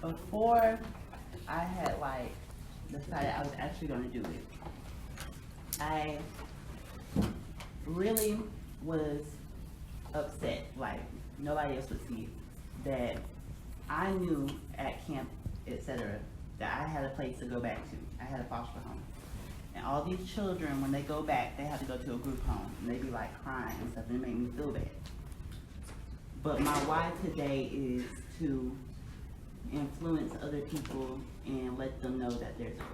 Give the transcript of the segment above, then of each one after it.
Before I had like decided I was actually gonna do it, I really was upset, like nobody else would see it, that I knew at camp, etc., that I had a place to go back to. I had a foster home. And all these children, when they go back, they have to go to a group home, and they be like crying and stuff, and it made me feel bad. But my why today is to influence other people and let them know that there's hope.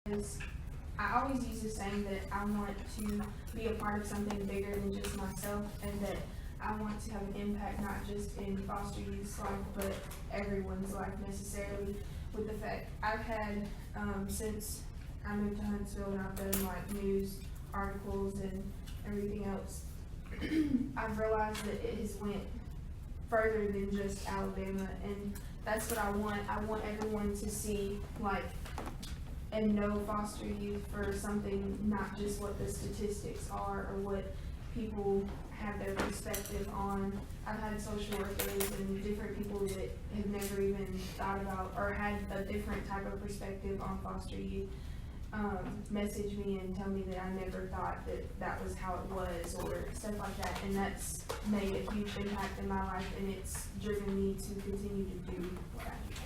Is I always use the saying that I want to be a part of something bigger than just myself, and that I want to have an impact not just in foster youth's life, but everyone's life necessarily. With the fact I've had, since I moved to Huntsville and I've done like news articles and everything else, I've realized that it has went further than just Alabama, and that's what I want. I want everyone to see like and know foster youth for something, not just what the statistics are or what people have their perspective on. I've had social workers and different people that have never even thought about or had a different type of perspective on foster youth message me and tell me that I never thought that that was how it was or stuff like that, and that's made a huge impact in my life, and it's driven me to continue to do what I do.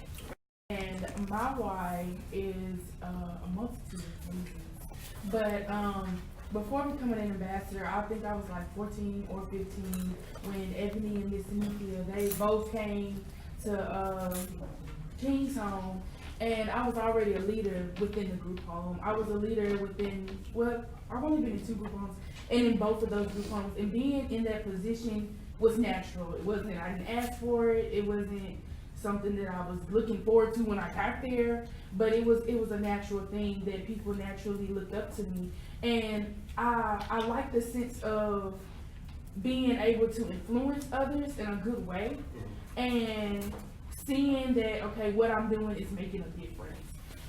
And my why is a multitude of reasons. But before becoming an ambassador, I think I was like 14 or 15 when Ebony and Miss Cynthia, they both came to King's Home, and I was already a leader within the group home. I was a leader within, well, I've only been in 2 group homes, and in both of those group homes, and being in that position was natural. It wasn't, I didn't ask for it, it wasn't something that I was looking forward to when I got there, but it was a natural thing that people naturally looked up to me. And I like the sense of being able to influence others in a good way and seeing that, okay, what I'm doing is making a difference.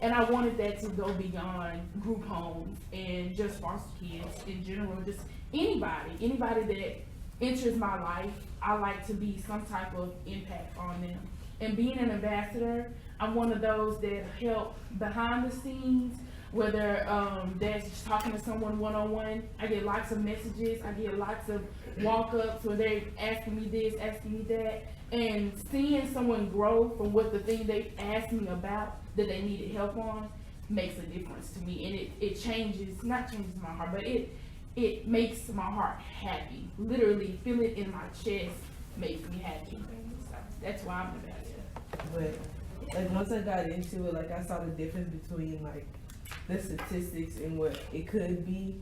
And I wanted that to go beyond group homes and just foster kids in general, just anybody that enters my life. I like to be some type of impact on them. And being an ambassador, I'm one of those that help behind the scenes, whether that's just talking to someone one-on-one. I get lots of messages, I get lots of walk-ups where they're asking me this, asking me that, and seeing someone grow from what the thing they asked me about that they needed help on makes a difference to me. And it not changes my heart, but it makes my heart happy. Literally, feel it in my chest makes me happy. So that's why I'm the ambassador. But like once I got into it, like I saw the difference between like the statistics and what it could be,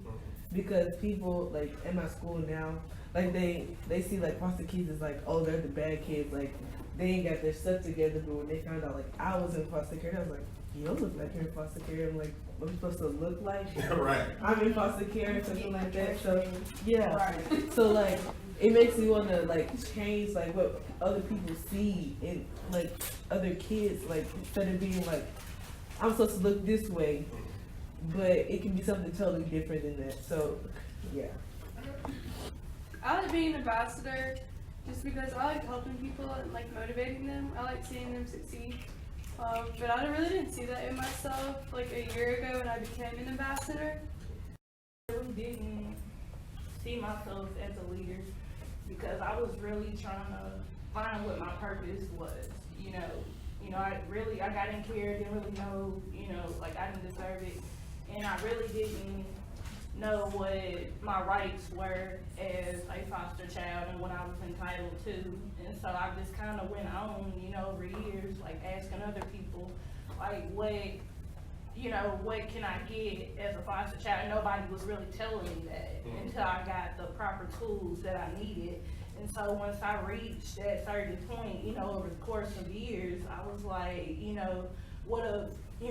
because people like in my school now, like they see like foster kids as like, oh, they're the bad kids, like they ain't got their stuff together. But when they found out like I was in foster care, I was like, you don't look like you're in foster care. I'm like, what am I supposed to look like? Right. I'm in foster care or something like that. So yeah, Right. so like it makes me want to like change like what other people see in like other kids, like instead of being like I'm supposed to look this way, but it can be something totally different than that. So yeah. I like being an ambassador just because I like helping people and like motivating them. I like seeing them succeed. But I really didn't see that in myself like a year ago when I became an ambassador. I really didn't see myself as a leader because I was really trying to find what my purpose was. I got in care, didn't really know, like I didn't deserve it, and I really didn't know what my rights were as a foster child and what I was entitled to. And so I just kind of went on, over years, like asking other people, like what can I get as a foster child? And nobody was really telling me that until I got the proper tools that I needed. And so once I reached that certain point, over the course of years, I was like,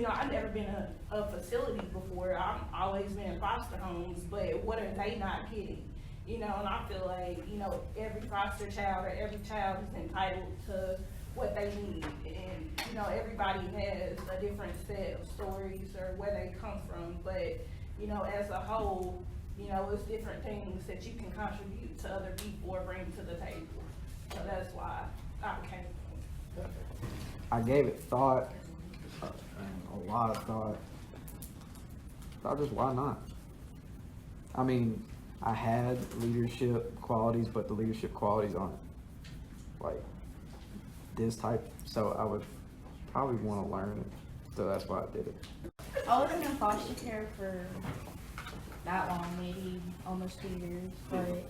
I've never been a facility before. I've always been in foster homes, but what are they not getting? you know, and I feel like, you know, every foster child or every child is entitled to what they need. And, you know, everybody has a different set of stories or where they come from, but, you know, as a whole, you know, it's different things that you can contribute to other people or bring to the table. So that's why I became. I gave it thought, and a lot of thought. Thought just why not? I mean, I had leadership qualities, but the leadership qualities aren't like this type, so I would probably want to learn it. So that's why I did it. I wasn't in foster care for that long, maybe almost 2 years, but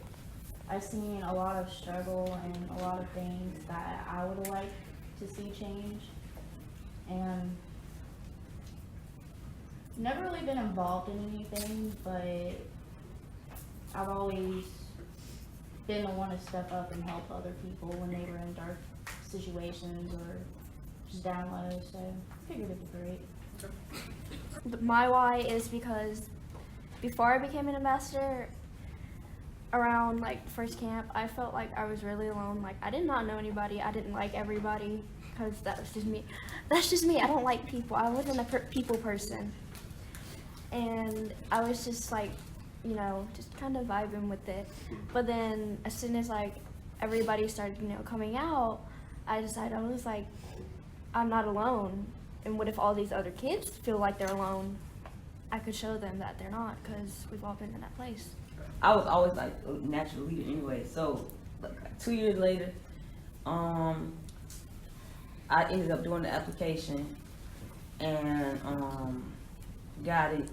I've seen a lot of struggle and a lot of things that I would like to see change, and never really been involved in anything, but I've always been the one to step up and help other people when they were in dark situations or just down low, so I figured it'd be great. My why is because before I became an ambassador, around like first camp, I felt like I was really alone. Like I did not know anybody. I didn't like everybody because that was just me. That's just me. I don't like people. I wasn't a people person. And I was just like, you know, just kind of vibing with it. But then as soon as like everybody started, you know, coming out, I decided, I was like, I'm not alone. And what if all these other kids feel like they're alone? I could show them that they're not, because we've all been in that place. I was always like a natural leader anyway. So like 2 years later, I ended up doing the application and got it.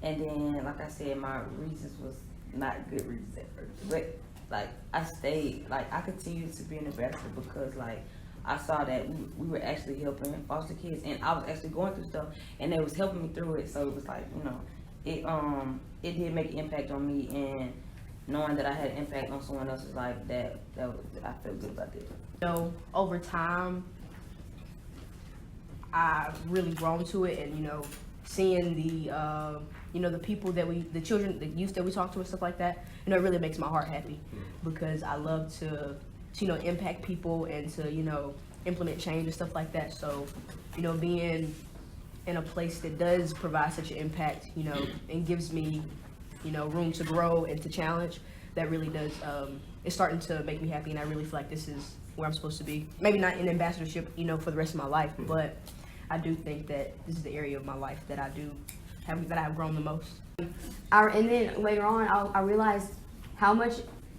And then, like I said, my reasons was not good reasons at first. But like I stayed, like I continued to be an ambassador because like I saw that we were actually helping foster kids, and I was actually going through stuff, and they was helping me through it. So it was like, you know, it did make an impact on me, and knowing that I had an impact on someone else's life, I felt good about that. You know, over time, I've really grown to it, and you know, seeing the you know, the people that the children, the youth that we talk to and stuff like that, you know, it really makes my heart happy because I love to you know, impact people and to, you know, implement change and stuff like that. So, you know, being in a place that does provide such an impact, you know, and gives me, you know, room to grow and to challenge, that really does, it's starting to make me happy, and I really feel like this is where I'm supposed to be. Maybe not in ambassadorship, you know, for the rest of my life, but I do think that this is the area of my life that I have grown the most. And then later on, I realized how much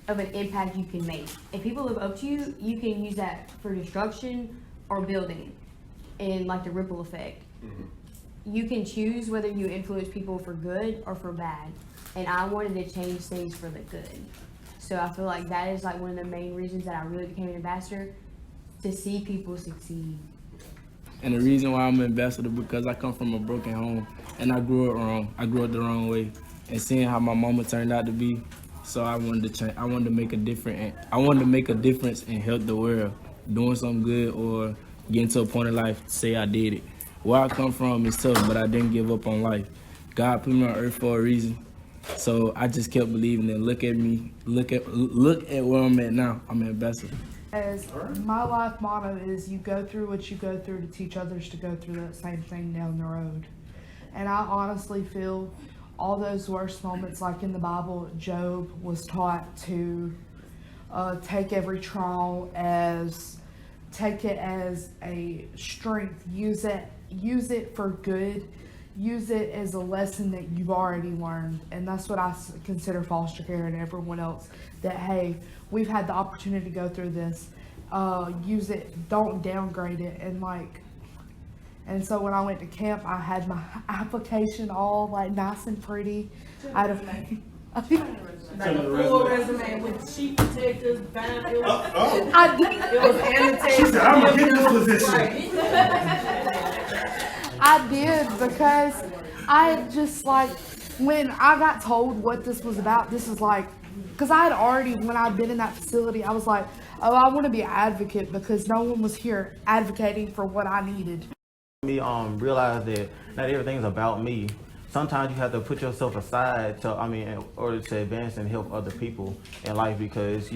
of an impact you can make. If people look up to you, you can use that for destruction or building, and like the ripple effect. You can choose whether you influence people for good or for bad, and I wanted to change things for the good. So I feel like that is like one of the main reasons that I really became an ambassador, to see people succeed. And the reason why I'm an ambassador because I come from a broken home, and I grew up wrong. I grew up the wrong way, and seeing how my mama turned out to be, so I wanted to change. I wanted to make a difference and help the world, doing something good or getting to a point in life to say I did it. Where I come from is tough, but I didn't give up on life. God put me on earth for a reason, so I just kept believing. And look at me, look at where I'm at now. I'm an ambassador. As my life motto is, you go through what you go through to teach others to go through that same thing down the road. And I honestly feel all those worst moments, like in the Bible, Job was taught to take every trial take it as a strength, use it for good, use it as a lesson that you've already learned. And that's what I consider foster care and everyone else, that hey, we've had the opportunity to go through this, use it, don't downgrade it. And so when I went to camp, I had my application all like nice and pretty. I had a full resume with sheet protectors, it was annotated. She said, I'm gonna get this position. I did, because I just like, when I got told what this was about, this is like, because I had already, when I'd been in that facility, I was like, oh, I want to be an advocate, because no one was here advocating for what I needed. Me realize that not everything's about me, sometimes you have to put yourself aside in order to advance and help other people in life, because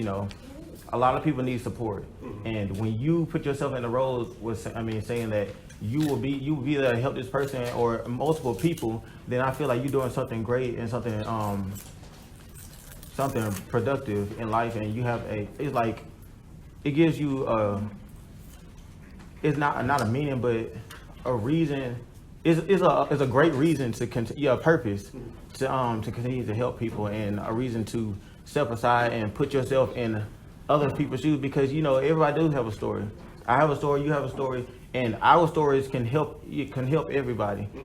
a lot of people need support. And when you put yourself in the role with, saying that you will be there to help this person or multiple people, then I feel like you're doing something great and something productive in life. And you have it's like, it gives you it's not a meaning, but a reason. It's a great reason to continue, a purpose to continue to help people, and a reason to step aside and put yourself in other people's shoes, because everybody does have a story. I have a story, you have a story, and our stories can help everybody.